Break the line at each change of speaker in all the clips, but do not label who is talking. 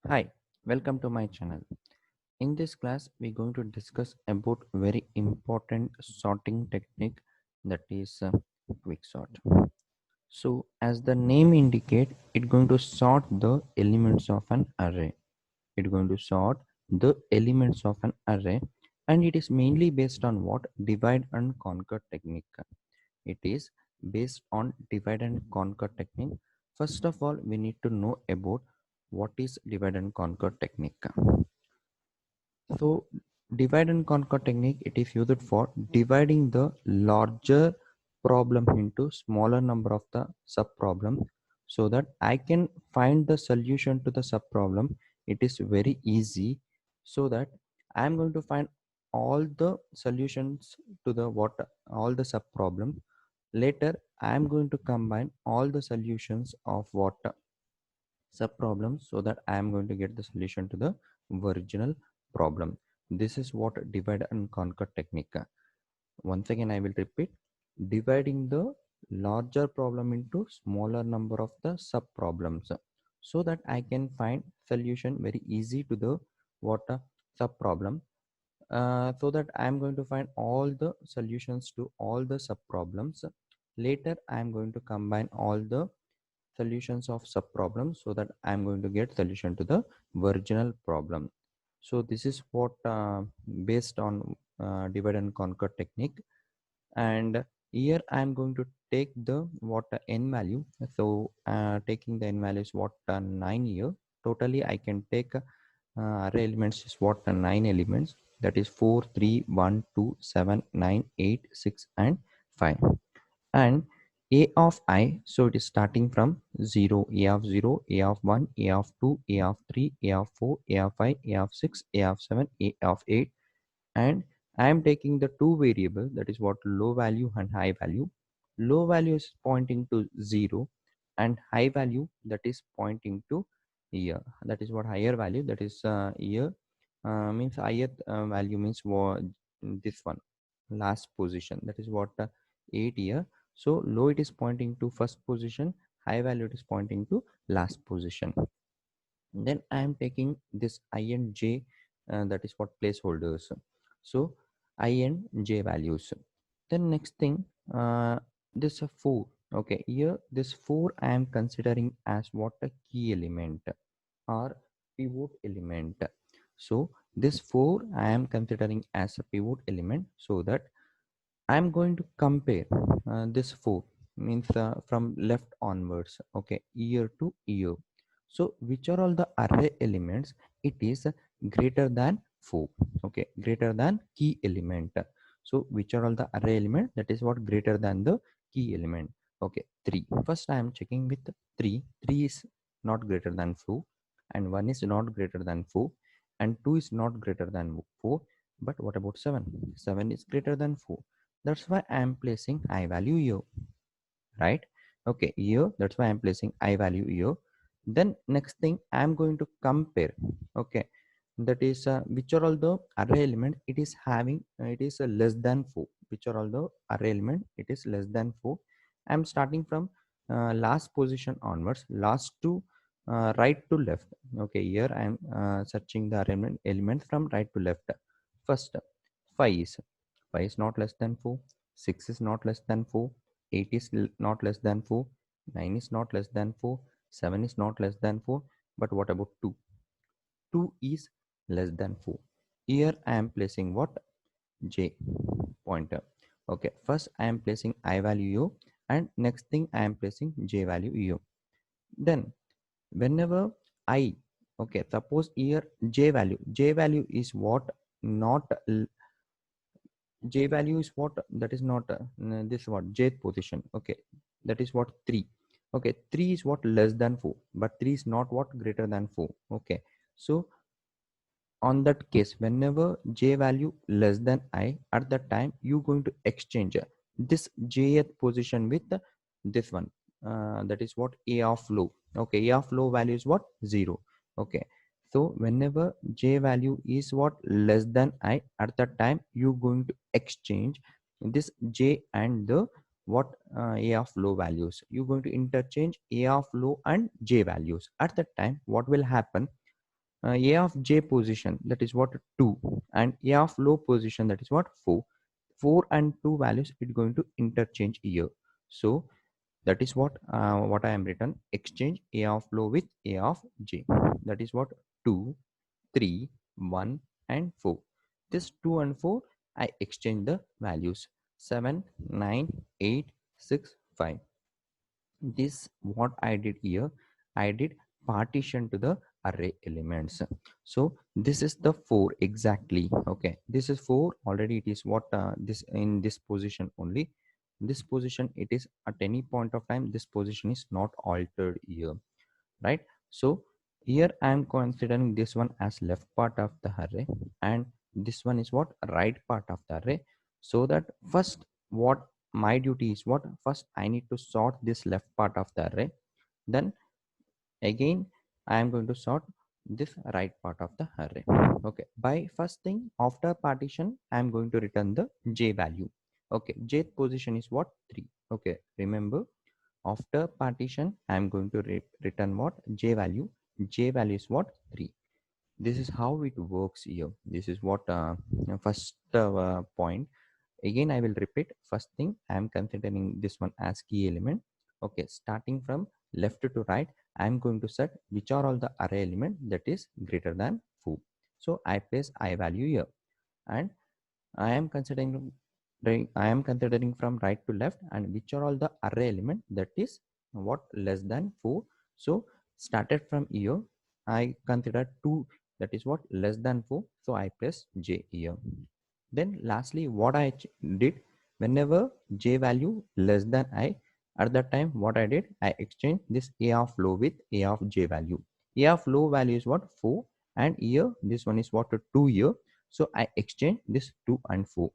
Hi, welcome to my channel. In this class, we're going to discuss about very important sorting technique, that is quick sort. So, as the name indicate, it's going to sort the elements of an array. It's going to sort the elements of an array, and it is mainly based on what divide and conquer technique. It is based on divide and conquer technique. First of all, we need to know about what is divide and conquer technique. So divide and conquer technique, it is used for dividing the larger problem into smaller number of the sub problem, so that I can find the solution to the sub problem. It is very easy, so that I am going to find all the solutions to the what all the sub problem. Later I am going to combine all the solutions of what sub problems, so that I am going to get the solution to the original problem. This is what divide and conquer technique. Once again, I will repeat: dividing the larger problem into smaller number of the sub problems, so that I can find solution very easy to the what sub problem. So that I am going to find all the solutions to all the sub problems. Later I am going to combine all the solutions of sub problems, so that I am going to get solution to the original problem. So this is what based on divide and conquer technique. And here I am going to take the what n value. So taking the n value is what 9 here. Totally I can take array elements is what 9 elements, that is 4 3 1 2 7 9 8 6 and 5. And a of I, so it is starting from 0, a of 0, a of 1, a of 2, a of 3, a of 4, a of 5, a of 6, a of 7, a of 8. And I am taking the two variables, that is what low value and high value. Low value is pointing to 0, and high value that is pointing to here, that is what higher value, that is here means higher value means what, this one last position, that is what 8 here. So low it is pointing to first position, high value it is pointing to last position. Then I am taking this I and j, that is what placeholders. So I and j values. Then next thing, this 4. Okay, here this 4 I am considering as what a key element or pivot element. So this 4 I am considering as a pivot element, so that I am going to compare this 4 means from left onwards, okay, year to year. So which are all the array elements? It is greater than 4, okay, greater than key element. So which are all the array element? That is what greater than the key element. Okay, 3. First I am checking with 3. 3 is not greater than 4, and 1 is not greater than 4, and 2 is not greater than 4. But what about 7? 7 is greater than 4. That's why I am placing I value here, right? Okay, here that's why I'm placing I value here. Then next thing I am going to compare, okay, that is which are all the array element it is having, it is less than 4. Which are all the array element it is less than 4? I'm starting from last position onwards, last to right to left. Okay, here I am searching the array element from right to left. First, 5 is 5 is not less than 4, 6 is not less than 4, 8 is not less than 4, 9 is not less than 4, 7 is not less than 4. But what about 2? 2 is less than 4. Here I am placing what? J pointer. Okay, first I am placing I value here, and next thing I am placing J value here. Then whenever I, okay, suppose here J value is what? Not J value is what? That is not this what jth position. Okay, that is what 3. Okay, 3 is what? Less than 4, but 3 is not what? Greater than 4. Okay, so on that case, whenever j value less than I, at that time you going to exchange this jth position with this one, that is what a of low. Okay, a of low value is what? 0. Okay, so whenever j value is what? Less than I, at that time you going to exchange this j and the what a of low values. You going to interchange a of low and j values. At that time what will happen? A of j position, that is what 2, and a of low position, that is what 4. 4 and 2 values it going to interchange here. So that is what I am written, exchange a of low with a of j, that is what 2, 3, 1 and 4. This 2 and 4 I exchange the values, 7, 9, 8, 6, 5. This what I did here, I did partition to the array elements. So this is the 4 exactly. Okay, this is 4 already. It is what this in this position only. This position it is at any point of time, this position is not altered here, right? So here I am considering this one as left part of the array, and this one is what right part of the array. So that first what my duty is, what first I need to sort this left part of the array, then again I am going to sort this right part of the array. Okay, by first thing after partition I am going to return the j value. Okay, jth position is what 3. Okay, remember, after partition I am going to return what j value. J value is what 3. This is how it works here. This is what first point. Again I will repeat, first thing I am considering this one as key element. Okay, starting from left to right I am going to set which are all the array element that is greater than 4. So I place I value here, and I am considering from right to left, and which are all the array element that is what less than 4. So started from here I consider 2, that is what less than 4, so I place j here. Then lastly what I did, whenever j value less than I, at that time what I did, I exchange this a of low with a of j value. A of low value is what 4, and here this one is what 2 here. So I exchange this 2 and 4.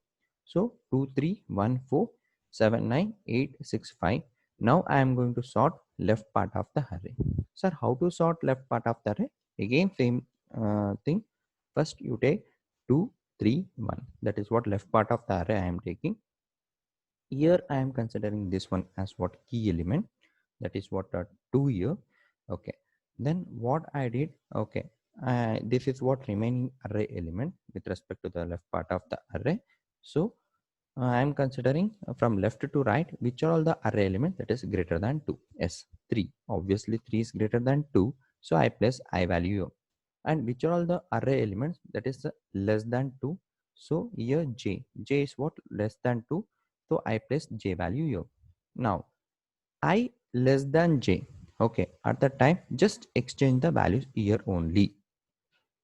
So 2, 3, 1, 4, 7, 9, 8, 6, 5. Now I am going to sort left part of the array. Sir, how to sort left part of the array? Again same thing. First you take 2, 3, 1. That is what left part of the array I am taking. Here I am considering this one as what key element. That is what 2 here. Okay. Then what I did, okay, this is what remaining array element with respect to the left part of the array. So I am considering from left to right which are all the array element that is greater than 2. Yes, 3. Obviously 3 is greater than 2. So I place I value here. And which are all the array elements that is less than 2. So here j is what less than 2. So I place j value here. Now I less than j. Okay, at that time just exchange the values here only.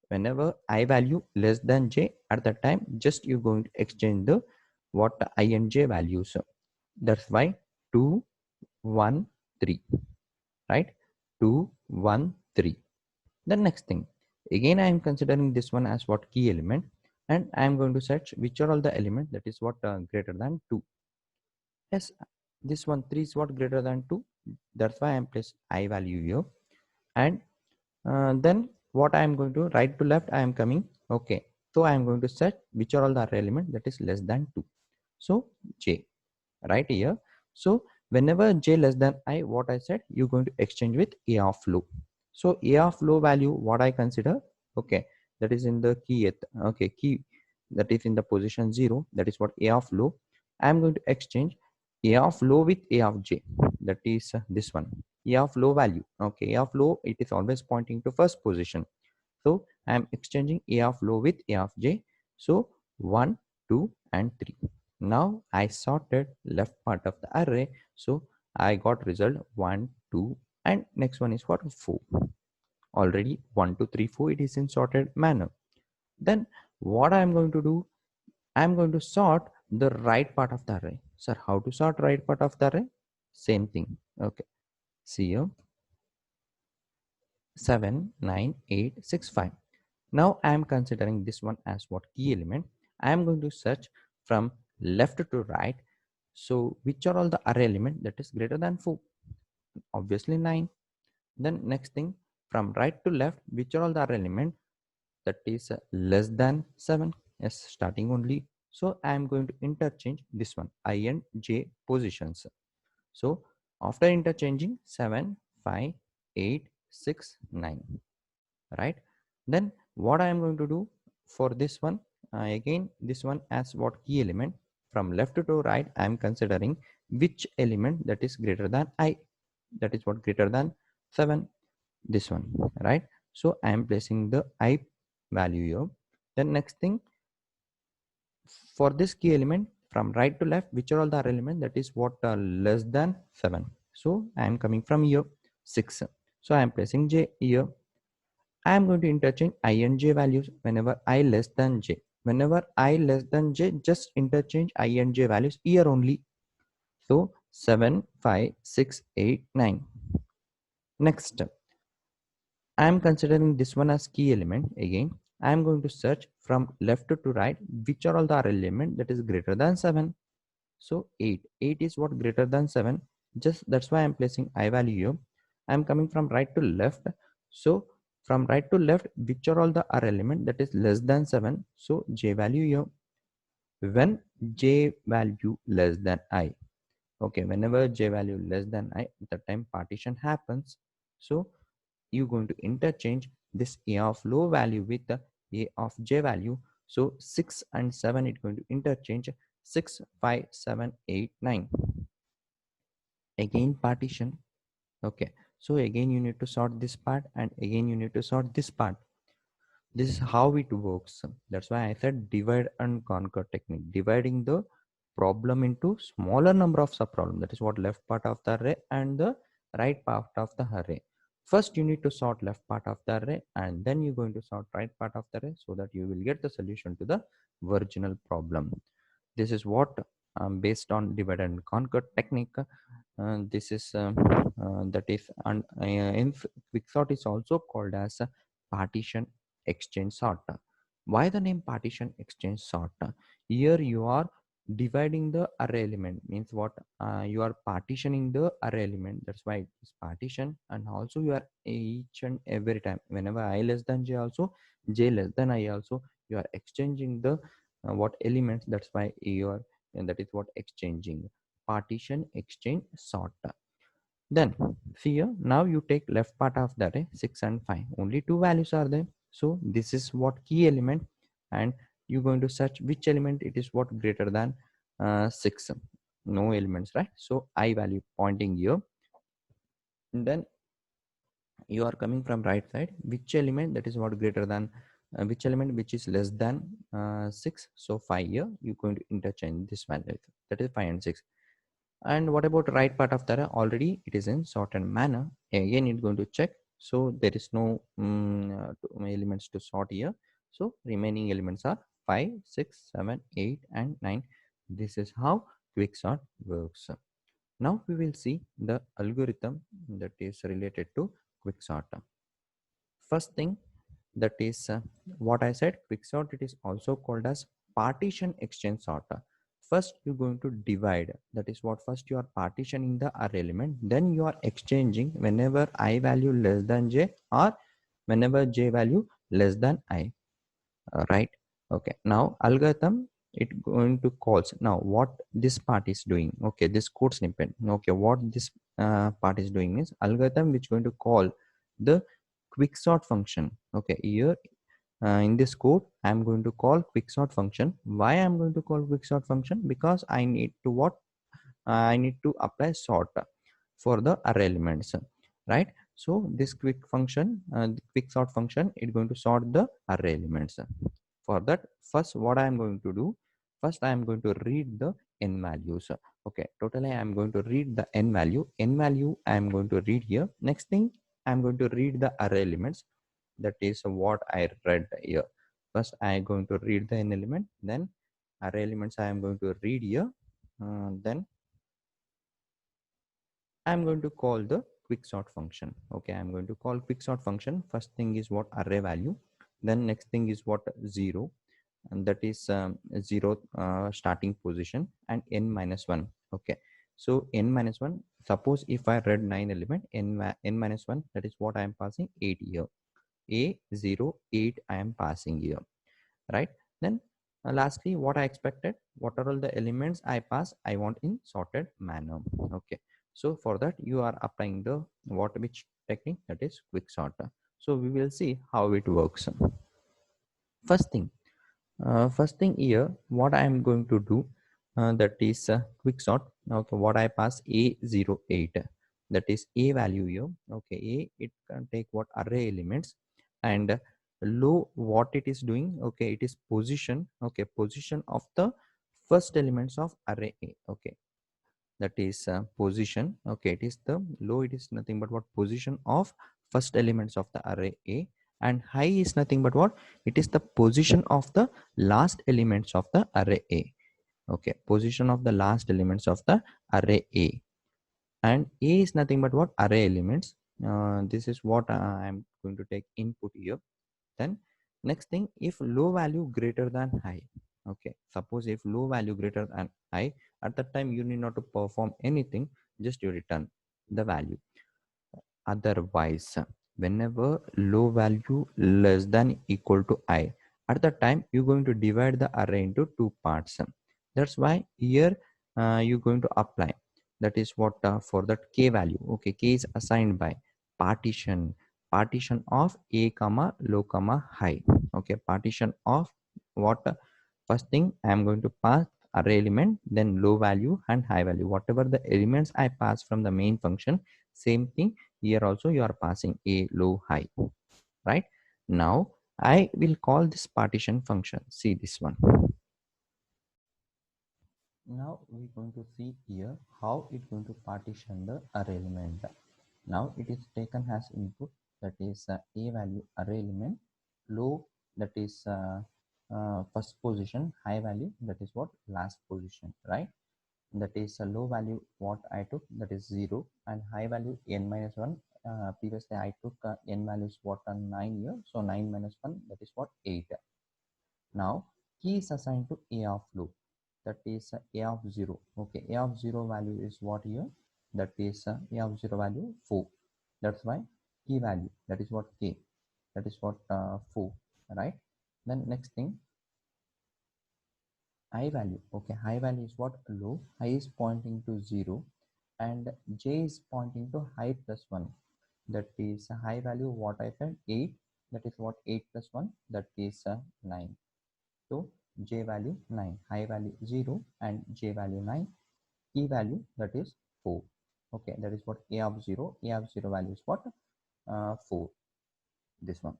Whenever I value less than j, at that time just you're going to exchange the what I and j values. That's why 2, 1, 3, right? 2, 1, 3. The next thing, again I am considering this one as what key element, and I am going to search which are all the element that is what greater than 2. Yes, this one 3 is what greater than 2. That's why I am place I value here. And then what I am going to, right to left I am coming. Okay, so I am going to set which are all the array element that is less than 2. So j right here. So whenever j less than I, what I said, you're going to exchange with a of low. So a of low value what I consider, okay, that is in the key okay, key that is in the position 0, that is what a of low. I am going to exchange a of low with a of j, that is this one, a of low value. Okay, a of low it is always pointing to first position. So I am exchanging a of low with a of j. So 1, 2 and 3. Now I sorted left part of the array. So I got result 1, 2 and next one is what 4. Already 1, 2, 3, 4 it is in sorted manner. Then what I am going to do, I am going to sort the right part of the array. Sir, how to sort right part of the array? Same thing. Okay. See here. 7, 9, 8, 6, 5. Now I am considering this one as what key element. I am going to search from left to right. So which are all the array element that is greater than 4? Obviously 9. Then next thing, from right to left, which are all the array element that is less than 7? Yes, starting only. So I am going to interchange this one I and j positions. So after interchanging 7, 5, 8, 6, 9, right? Then what I am going to do for this one, again this one as what key element, from left to right I am considering which element that is greater than I, that is what greater than 7, this one, right? So I am placing the I value here. Then next thing, for this key element from right to left, which are all the other element that is what less than 7. So I am coming from here 6, so I am placing j here. I am going to interchange I and j values whenever I less than j. Whenever I less than j, just interchange I and j values here only. So 7, 5, 6, 8, 9. Next, I am considering this one as key element. Again, I am going to search from left to right which are all the element that is greater than 7. So 8. 8 is what greater than 7. Just that's why I'm placing I value here. I'm coming from right to left. So from right to left, which are all the R element that is less than 7. So J value here. When J value less than I. Okay, whenever J value less than I, at the time partition happens. So you're going to interchange this A of low value with the A of J value. So 6 and 7 it's going to interchange 6, 5, 7, 8, 9. Again partition. Okay, so again you need to sort this part and again you need to sort this part. This is how it works. That's why I said divide and conquer technique, dividing the problem into smaller number of subproblem. That is what left part of the array and the right part of the array. First you need to sort left part of the array and then you're going to sort right part of the array, so that you will get the solution to the original problem. This is what based on divide and conquer technique. This is that is in quicksort is also called as a partition exchange sort. Why the name partition exchange sort? Here you are dividing the array element, means what, you are partitioning the array element. That's why it is partition. And also you are each and every time whenever I less than j, also j less than I, also you are exchanging the what elements. That's why you are, and that is what exchanging, partition exchange sort. Then see here, now you take left part of the array 6 and 5, only two values are there. So this is what key element, and you're going to search which element it is what greater than 6. No elements, right? So I value pointing here. And then you are coming from right side, which element that is what greater than which element which is less than 6. So 5 here you're going to interchange this value, that is 5 and 6. And what about right part of the array? Already it is in sorted manner. Again it's going to check. So there is no elements to sort here. So remaining elements are 5, 6, 7, 8 and 9. This is how quicksort works. Now we will see the algorithm that is related to quicksort. First thing, that is what I said, quicksort, it is also called as partition exchange sort. First you're going to divide, that is what, first you are partitioning the array element, then you are exchanging whenever I value less than j or whenever j value less than I, right? Okay, now algorithm it going to calls. Now what this part is doing, okay, this code snippet, okay, what this part is doing is algorithm which going to call the quicksort function. Okay, here in this code I'm going to call quicksort function. Why I'm going to call quicksort function? Because I need to what, I need to apply sort for the array elements, right? So this the quick sort function, it's going to sort the array elements. For that, first what I am going to do, first I am going to read the n values. Okay, totally I am going to read the n value I am going to read here. Next thing, I am going to read the array elements, that is what I read here. First I am going to read the n element, then array elements I am going to read here. Then I'm going to call the quicksort function. Okay, I'm going to call quicksort function. First thing is what, array value. Then next thing is what, 0, and that is 0 starting position, and n minus 1. Okay, so n minus 1. Suppose if I read 9 element, n minus 1, that is what I am passing 8 here. A 0 8 I am passing here, right? Then lastly, what I expected, what are all the elements I pass, I want in sorted manner. Okay, so for that you are applying the what, which technique, that is quicksort. So we will see how it works. First thing here, what I am going to do, that is quick sort. Okay, what I pass a08, that is a value here. Okay, a, it can take what array elements, and low, what it is doing, okay, it is position. Okay, position of the first elements of array a. Okay, that is position. Okay, it is the low, it is nothing but what position of first elements of the array a, and high is nothing but what, it is the position of the last elements of the array a. Okay, position of the last elements of the array a, and a is nothing but what, array elements. This is what I am going to take input here. Then next thing, if low value greater than high. Okay, suppose if low value greater than high, at that time you need not to perform anything, just you return the value. Otherwise, whenever low value less than equal to I, at that time you're going to divide the array into two parts. That's why here you're going to apply, that is what, for that k value. Okay, k is assigned by partition of a comma low comma high. Okay, partition of what, first thing I am going to pass array element, then low value and high value, whatever the elements I pass from the main function, same thing here also you are passing a, low, high. Right, now I will call this partition function. See this one. Now we're going to see here how it's going to partition the array element. Now it is taken as input, that is a value array element, low, that is first position, high value, that is what, last position. Right, that is a low value what I took, that is 0, and high value n minus 1. Previously I took n values what on 9 here, so 9 minus 1, that is what, 8. Now key is assigned to a of low, that is a of 0. Okay, a of 0 value is what here, that is a of 0 value 4. That's why key value, that is what, k, that is what, 4. Right, then next thing, high value. Okay, high value is what, low, high is pointing to 0, and j is pointing to high plus 1, that is a high value what I said, 8, that is what, 8 plus 1, that is 9. So j value 9, high value 0, and j value 9, key value that is 4. Okay, that is what, a of 0, a of 0 value is what, 4, this one.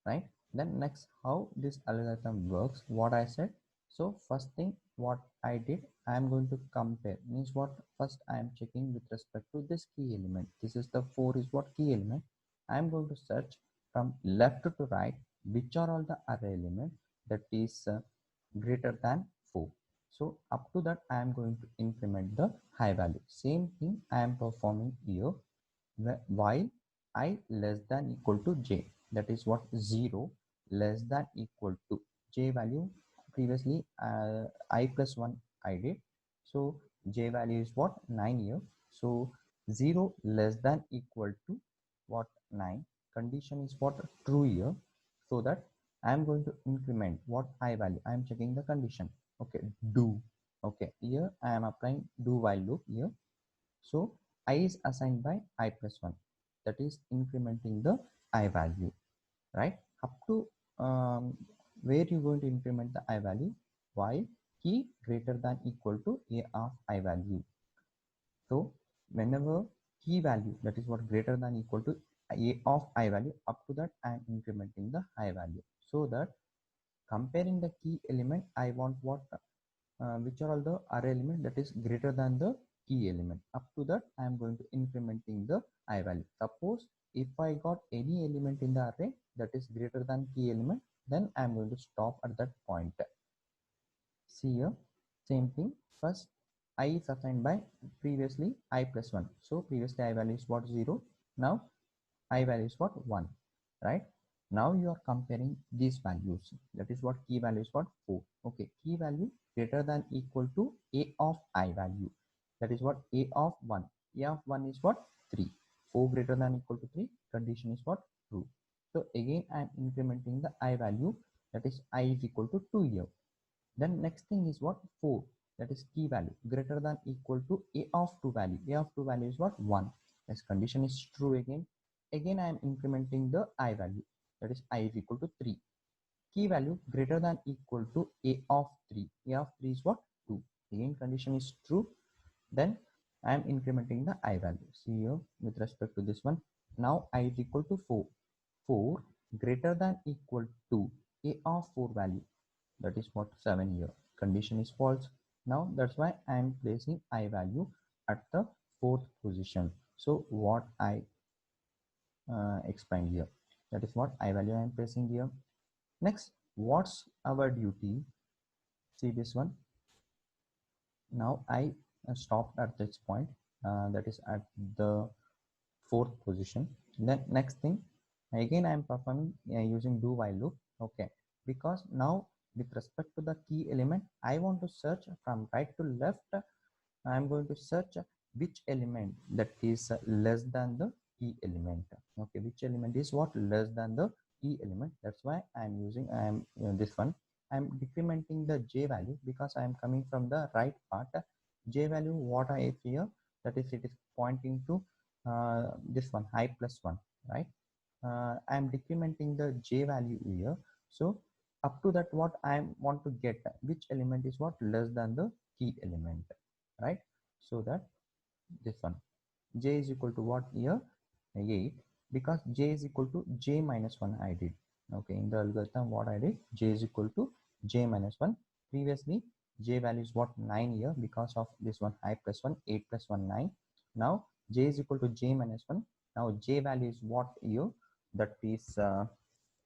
Right, then next, how this algorithm works, what I said. So first thing what I did, I am going to compare, means what, first I am checking with respect to this key element, this is the 4 is what, key element. I am going to search from left to right which are all the array element that is greater than 4. So up to that I am going to increment the high value. Same thing I am performing here, while I less than equal to j, that is what, 0 less than equal to j value. Previously I plus 1 I did, so j value is what, 9 here. So 0 less than equal to what, 9, condition is what, true here. So that I am going to increment what, high value, I am checking the condition. Okay, do. Okay, here I am applying do while loop here. So I is assigned by I plus 1, that is incrementing the I value. Right, up to where you going to increment the I value, while key greater than equal to a of I value. So whenever key value, that is what, greater than equal to a of I value, up to that I am incrementing the I value. So that comparing the key element, I want what, which are all the array element that is greater than the key element. Up to that I am going to incrementing the I value. Suppose if I got any element in the array that is greater than key element, then I am going to stop at that point. See here, same thing. First I is assigned by previously I plus 1, so previously I value is what, 0. Now I value is what, 1. Right, now you are comparing these values, that is what, key value is what, 4. Okay, key value greater than equal to a of I value, that is what, a of 1. A of 1 is what, 3. 4 greater than equal to 3, condition is what, true. So again I am incrementing the I value, that is I is equal to 2 here. Then next thing is what, 4, that is key value greater than equal to a of 2 value. A of 2 value is what, 1. This condition is true again. again I am incrementing the I value, that is I is equal to 3. Key value greater than equal to a of 3. A of 3 is what? 2. Again condition is true. Then I am incrementing the I value. See here with respect to this one. Now I is equal to 4. 4 greater than equal to a of 4 value. That is what? 7 here. Condition is false. Now that's why I am placing I value at the fourth position. So what I explained here, that is what I value I am placing here. Next, what's our duty? See this one. Now I stopped at this point, that is at the fourth position. Then next thing, again I am performing using do while loop. Okay, because now with respect to the key element, I want to search from right to left. I am going to search which element that is less than the key element. Okay, which element is what? Less than the key element. That's why I am using this one. I am decrementing the j value because I am coming from the right part. J value what I have here, that is it is pointing to this one, I plus 1, right? I am decrementing the j value here. So up to that, what I want to get, which element is what? Less than the key element, right? So that this one, j is equal to what here? 8, because j is equal to j minus 1 I did. Okay, in the algorithm what I did, j is equal to j minus 1. Previously j value is what? 9 here, because of this one, I plus 1, 8 plus 1, 9. Now j is equal to j minus 1. Now j value is what here? That is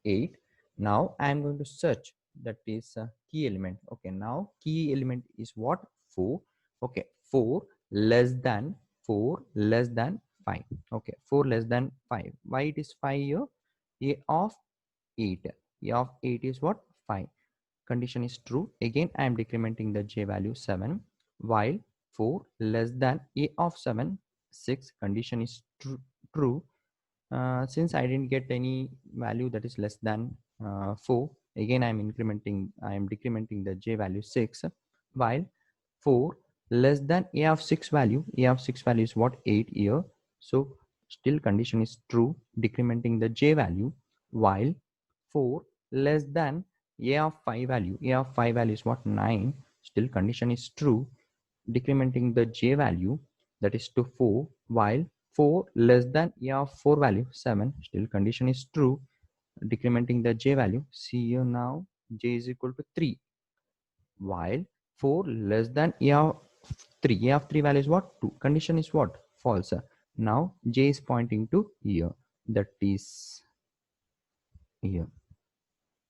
8. Now I am going to search, that is key element. Okay, now key element is what? 4. Okay, 4 less than 4 less than 5. Okay, 4 less than 5. Why it is 5 here? A of 8. A of 8 is what? 5. Condition is true. Again I am decrementing the j value 7, while 4 less than a of 7, 6. Condition is true. Since I didn't get any value that is less than 4, again I am decrementing the j value 6, while 4 less than a of 6 value. A of 6 value is what? 8 here. So still condition is true, decrementing the j value, while 4 less than a of 5 value. A of 5 value is what? 9. Still condition is true, decrementing the j value, that is to 4, while 4 less than a of 4 value 7. Still condition is true, decrementing the j value. See here now, j is equal to 3, while 4 less than a of 3. A of 3 value is what? 2. Condition is what? False. Now j is pointing to here, that is here.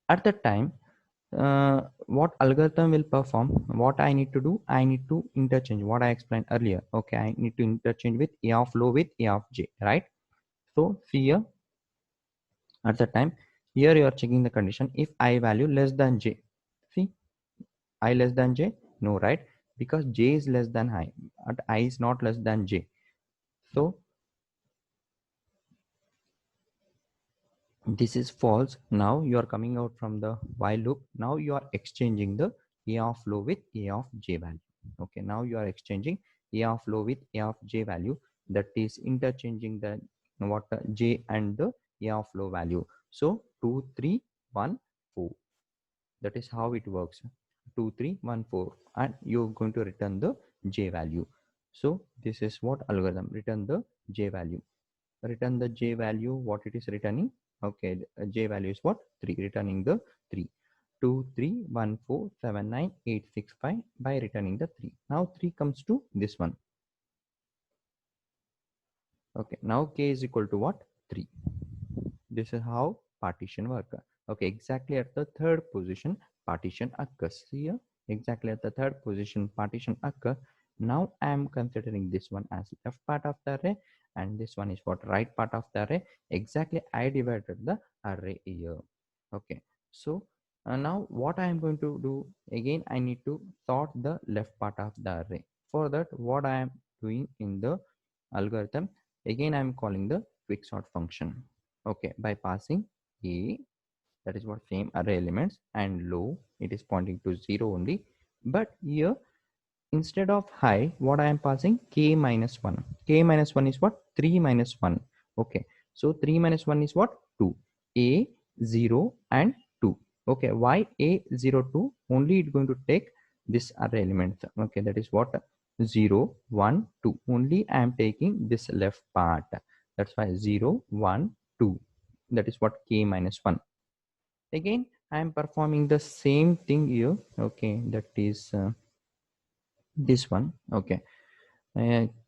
At that time, what algorithm will perform, what I need to do, I need to interchange what I explained earlier. Okay, I need to interchange with a of low with a of j, right? So see here, at the time, here you are checking the condition. If I value less than j, see, I less than j, no, right? Because j is less than I, and I is not less than j. So this is false. Now you are coming out from the while loop. Now you are exchanging the a of low with a of j value. Okay, now you are exchanging a of low with a of j value, that is interchanging the what j and the a of low value. So 2 3 1 4, that is how it works. 2 3 1 4, and you're going to return the j value. So this is what algorithm, return the j value. Return the j value, what it is returning. Okay, j value is what? 3, returning the 3. 2 3 1 4 7 9 8 6 5 by returning the 3. Now 3 comes to this one. Okay, now k is equal to what? 3. This is how partition work. Okay, exactly at the third position partition occurs here. Exactly at the third position partition occur. Now I am considering this one as left part of the array, and this one is what? Right part of the array. Exactly I divided the array here. Okay, so now what I am going to do, again I need to sort the left part of the array. For that, what I am doing in the algorithm, again I am calling the quicksort function. Okay, by passing a, that is what, same array elements, and low, it is pointing to 0 only. But here instead of high, what I am passing? K minus 1. K minus 1 is what? 3 minus 1. Okay, So 3 minus 1 is what? 2. A 0 and 2. Okay, why A 0 2? Only it's going to take this array element. Okay, that is what? 0 1 2. Only I am taking this left part. That's why 0 1 2. That is what k minus 1. Again I am performing the same thing here. Okay, that is this one. Okay,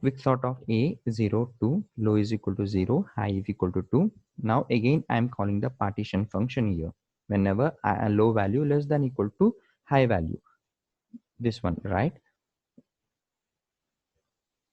quick sort of a 0 to low is equal to 0, high is equal to 2. Now again I am calling the partition function here whenever a low value less than equal to high value, this one, right?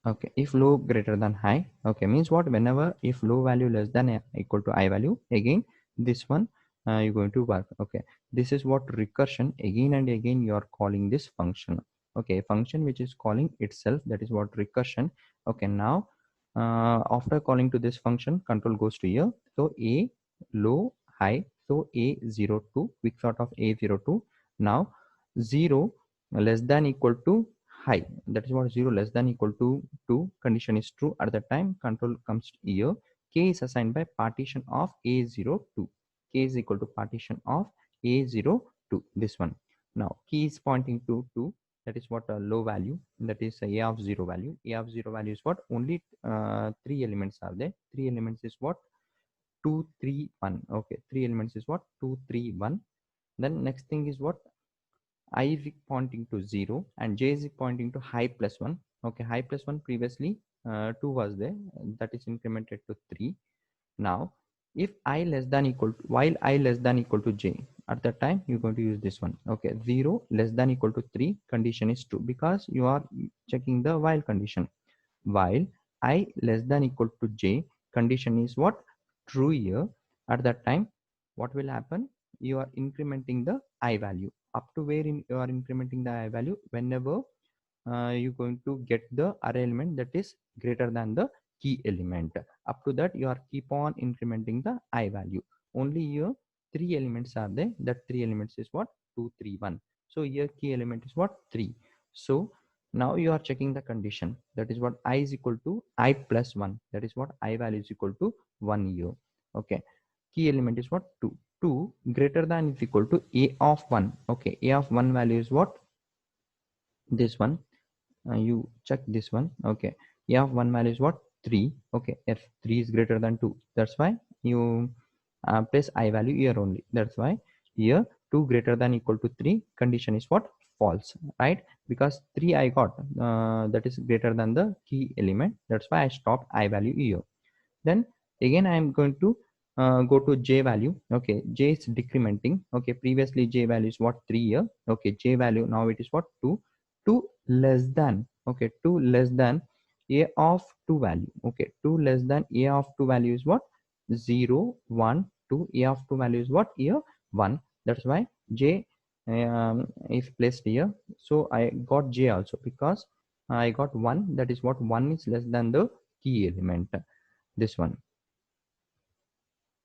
Okay, if low greater than high, okay, means what? Whenever if low value less than equal to high value, again this one you're going to work. Okay, this is what recursion, again and again you are calling this function. Okay, function which is calling itself, that is what recursion. Okay, now after calling to this function, control goes to here. So a low high, so a02, quick sort of a02. Now 0 less than equal to high, that is what 0 less than equal to 2, condition is true. At the time control comes here, k is assigned by partition of a02. K is equal to partition of a02, this one. Now key is pointing to 2, that is what a low value, that is a of 0 value. A of 0 value is what? Only 3 elements are there. 3 elements is what? 2 3 1. Okay, 3 elements is what? 2 3 1. Then next thing is what? I is pointing to 0 and j is pointing to high plus 1. Okay, high plus 1, previously 2 was there, that is incremented to 3. Now if I less than equal to, while I less than equal to j, at that time you're going to use this one. Okay, 0 less than equal to 3, condition is true because you are checking the while condition. While I less than equal to j, condition is what? True here. At that time what will happen? You are incrementing the I value up to where you are incrementing the I value, whenever you're going to get the array element that is greater than the key element. Up to that you are keep on incrementing the I value. Only here 3 elements are there. That 3 elements is what? 2 3 1. So here key element is what? 3. So now you are checking the condition, that is what? I is equal to I plus 1, that is what? I value is equal to 1 here. Okay, key element is what? 2. 2 greater than is equal to a of 1. Okay, a of 1 value is what? This one. You check this one. Okay, a of 1 value is what? 3. Okay, if 3 is greater than 2, that's why you place I value here only. That's why here 2 greater than equal to 3, condition is what? False, right? Because 3 I got, that is greater than the key element. That's why I stopped I value here. Then again I am going to go to j value. Okay, j is decrementing. Okay, previously j value is what? 3 here. Okay, j value now it is what? 2. 2 less than, okay, 2 less than a of 2 value. Okay, 2 less than a of 2 value is what? 0 1 2. A of 2 value is what? Here 1. That's why j is placed here. So I got j also because I got 1, that is what? 1 is less than the key element, this one.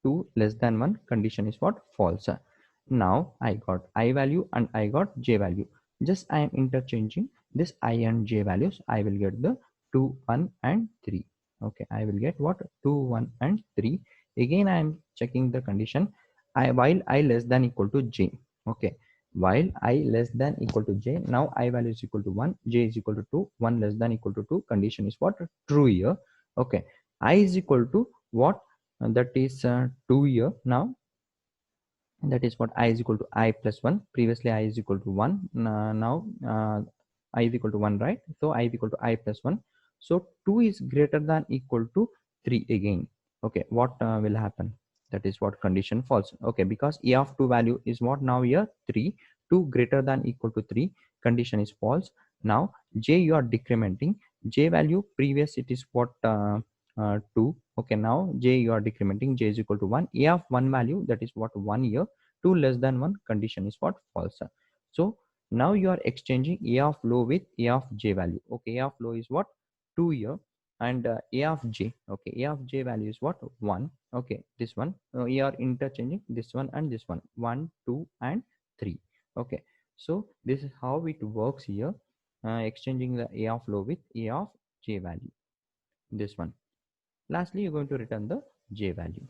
2 less than 1, condition is what? False. Now I got I value and I got j value. Just I am interchanging this I and j values. I will get the 2 1 and 3. Okay, I will get what? 2 1 and 3. Again I am checking the condition. I while I less than equal to j. Okay, while I less than equal to j, now I value is equal to 1, j is equal to 2, 1 less than equal to 2, condition is what? True here. Okay, I is equal to what? That is 2 here. Now that is what? I is equal to I plus 1. Previously I is equal to 1. Now I is equal to 1, right? So I is equal to I plus 1. So 2 is greater than equal to 3 again. Okay, what will happen? That is what? Condition false. Okay, because a of 2 value is what now here? 3. 2 greater than equal to 3, condition is false. Now j you are decrementing. J value previous it is what? 2. Okay, now j you are decrementing. J is equal to 1. A of 1 value, that is what? 1 here. 2 less than 1, condition is what? False. So now you are exchanging a of low with a of j value. Okay, a of low is what? 2 here, and a of j. Okay, a of j value is what? 1. Okay, this one. You are interchanging this one and this one. 1 2 and 3. Okay, so this is how it works here, exchanging the a of low with a of j value, this one. Lastly, you're going to return the j value.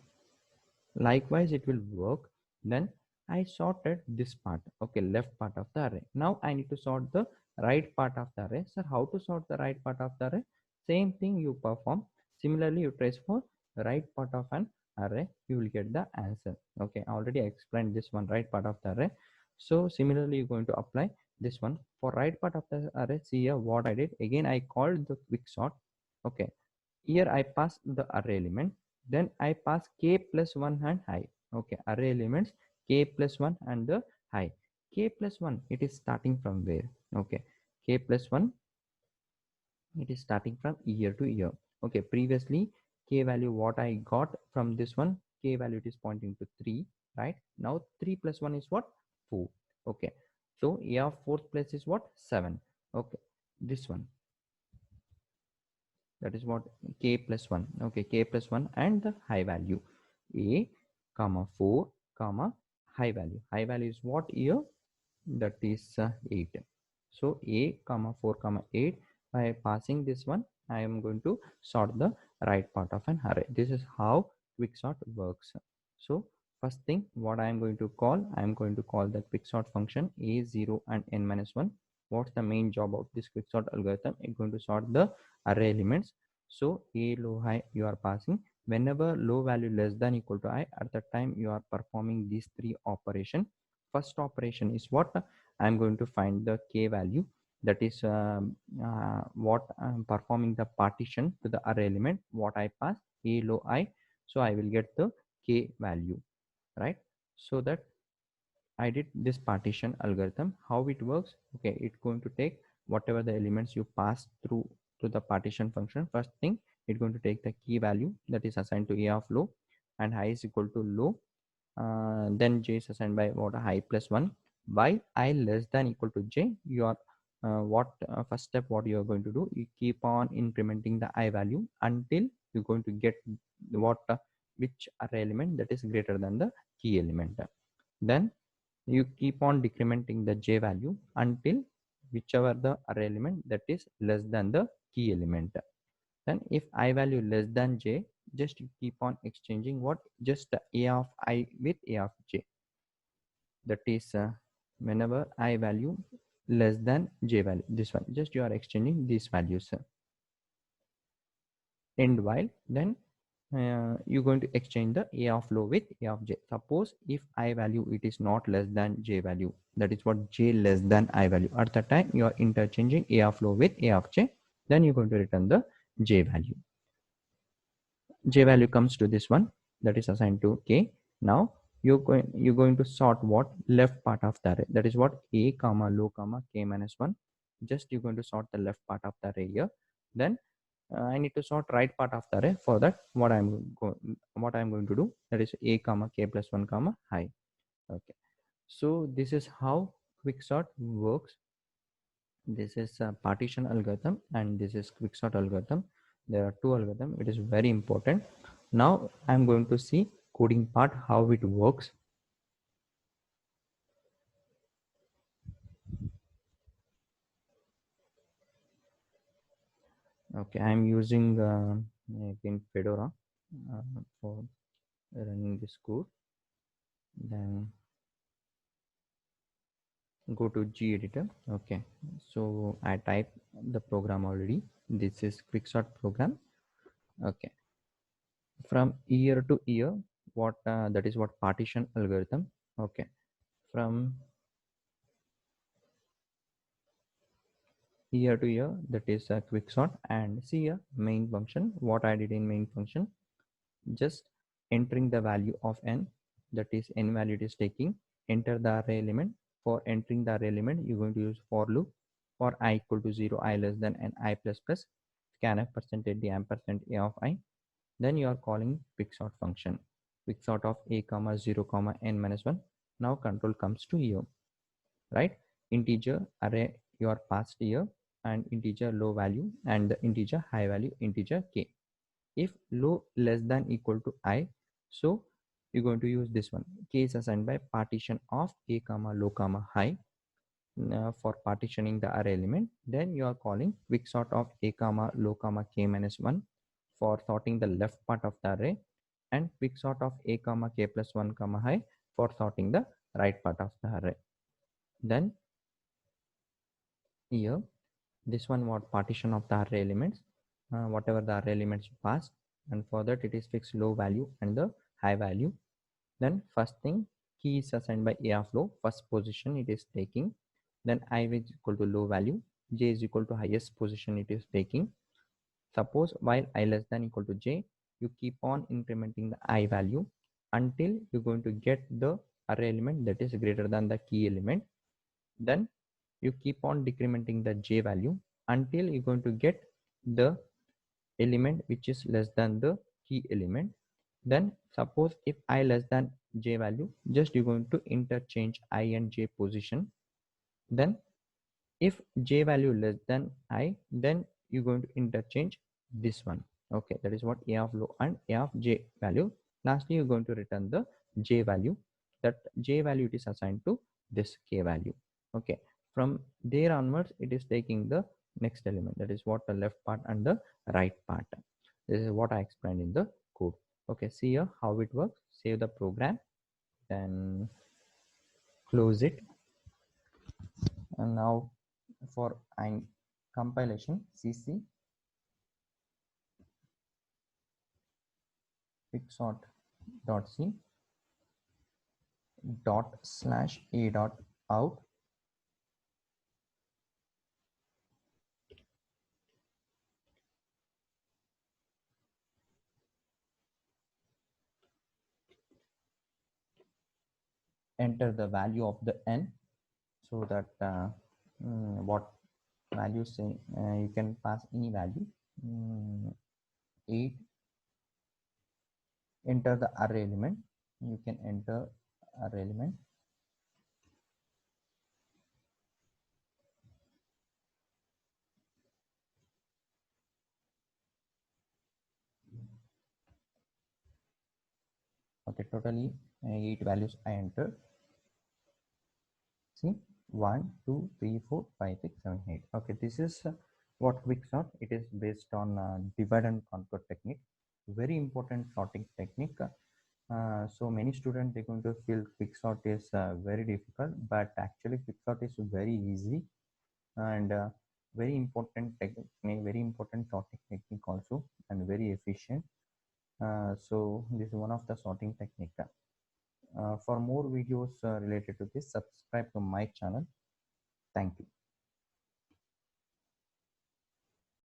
Likewise it will work. Then I sorted this part, okay, left part of the array. Now I need to sort the right part of the array. So how to sort the right part of the array? Same thing you perform. Similarly, you trace for the right part of an array, you will get the answer. Okay, I already explained this one, right part of the array. So similarly you're going to apply this one for right part of the array. See here what I did. Again I called the quick sort. Okay, here I pass the array element, then I pass k plus 1 and high. Okay, array elements k plus 1 and the high. K plus 1, it is starting from where? Okay, k plus 1, it is starting from year to year. Okay, previously k value what I got from this one, k value it is pointing to 3, right? Now 3 plus 1 is what? 4. Okay, so a of fourth place is what? 7. Okay, this one, that is what? K plus 1. Okay, k plus 1 and the high value a comma 4 comma high value is what here? That is 8. So a comma 4 comma 8, by passing this one I am going to sort the right part of an array. This is how quicksort works. So first thing what I am going to call, I am going to call the quicksort function a0 and n minus 1. What's the main job of this quicksort algorithm? It's going to sort the array elements. So a low high you are passing. Whenever low value less than equal to I, at the time you are performing these three operation. First operation is what? I'm going to find the k value, that is what I'm performing the partition to the array element what I pass a low I. So I will get the k value, right? So that I did this partition algorithm. How it works? Okay, it's going to take whatever the elements you pass through to the partition function. First thing, it's going to take the key value that is assigned to a of low, and high is equal to low. Then j is assigned by what? High plus 1. While I less than equal to j, you are first step what you are going to do, you keep on incrementing the I value until you're going to get what which array element that is greater than the key element. Then you keep on decrementing the j value until whichever the array element that is less than the key element. Then if I value less than j, just you keep on exchanging what? Just a of I with a of j. That is whenever I value less than j value, this one, just you are exchanging these values. End while, then you're going to exchange the a of low with a of j. Suppose if I value it is not less than j value, that is what? J less than I value, at the time you are interchanging a of low with a of j. Then you're going to return the j value. J value comes to this one, that is assigned to k. Now you're going to sort what? Left part of the array, that is what? A comma low comma k minus 1. Just you're going to sort the left part of the array here. Then I need to sort right part of the array. For that, what I'm going to do, that is a comma k plus 1 comma high. Okay, so this is how quicksort works. This is a partition algorithm and this is quicksort algorithm. There are two algorithms. It is very important. Now I'm going to see coding part, how it works. Okay, I'm using again Fedora for running this code. Then go to gedit. Okay, so I type the program already. This is quicksort program. Okay, from year to year, what that is what? Partition algorithm. Okay, from year to year, that is a quicksort. And see here main function, what I did in main function, just entering the value of n, that is n value it is taking, enter the array element. For entering the array element, you're going to use for loop. For I equal to 0, I less than n, I plus plus, scanf percentage the ampersand a of I. Then you are calling quicksort function, quicksort of a comma 0 comma n minus 1. Now control comes to here, right? Integer array you are passed here, and integer low value and the integer high value integer k. If low less than equal to I, so you're going to use this one. K is assigned by partition of a comma low comma high for partitioning the array element. Then you are calling quicksort of a comma low comma k minus 1 for sorting the left part of the array. and quicksort of a comma k plus 1 comma I for sorting the right part of the array. Then here this one what partition of the array elements, whatever the array elements you pass, and for that it is fixed low value and the high value. Then first thing, key is assigned by a of low, first position it is taking. Then I is equal to low value, j is equal to highest position it is taking. Suppose while I less than equal to j, you keep on incrementing the I value until you're going to get the array element that is greater than the key element. Then you keep on decrementing the j value until you're going to get the element which is less than the key element. Then suppose if I less than j value, just you're going to interchange I and j position. Then if j value less than I, then you're going to interchange this one. Okay, that is what a of low and a of j value. Lastly, you're going to return the j value. That j value it is assigned to this k value. Okay, from there onwards it is taking the next element, that is what the left part and the right part. This is what I explained in the code. Okay, see here how it works. Save the program, then close it. And now for compilation, cc quicksort.c ./a.out. Enter the value of the n, so that what value say, you can pass any value. 8. Enter the array element, you can enter array element. Okay, totally 8 values I entered. See, 1 2 3 4 5 6 7 8. Okay, this is what quicksort. It is based on divide and conquer technique, very important sorting technique. So many students they're going to feel quicksort is very difficult, but actually quicksort is very easy and very important technique, very important sorting technique also, and very efficient. So this is one of the sorting technique. For more videos related to this, subscribe to my channel. Thank you.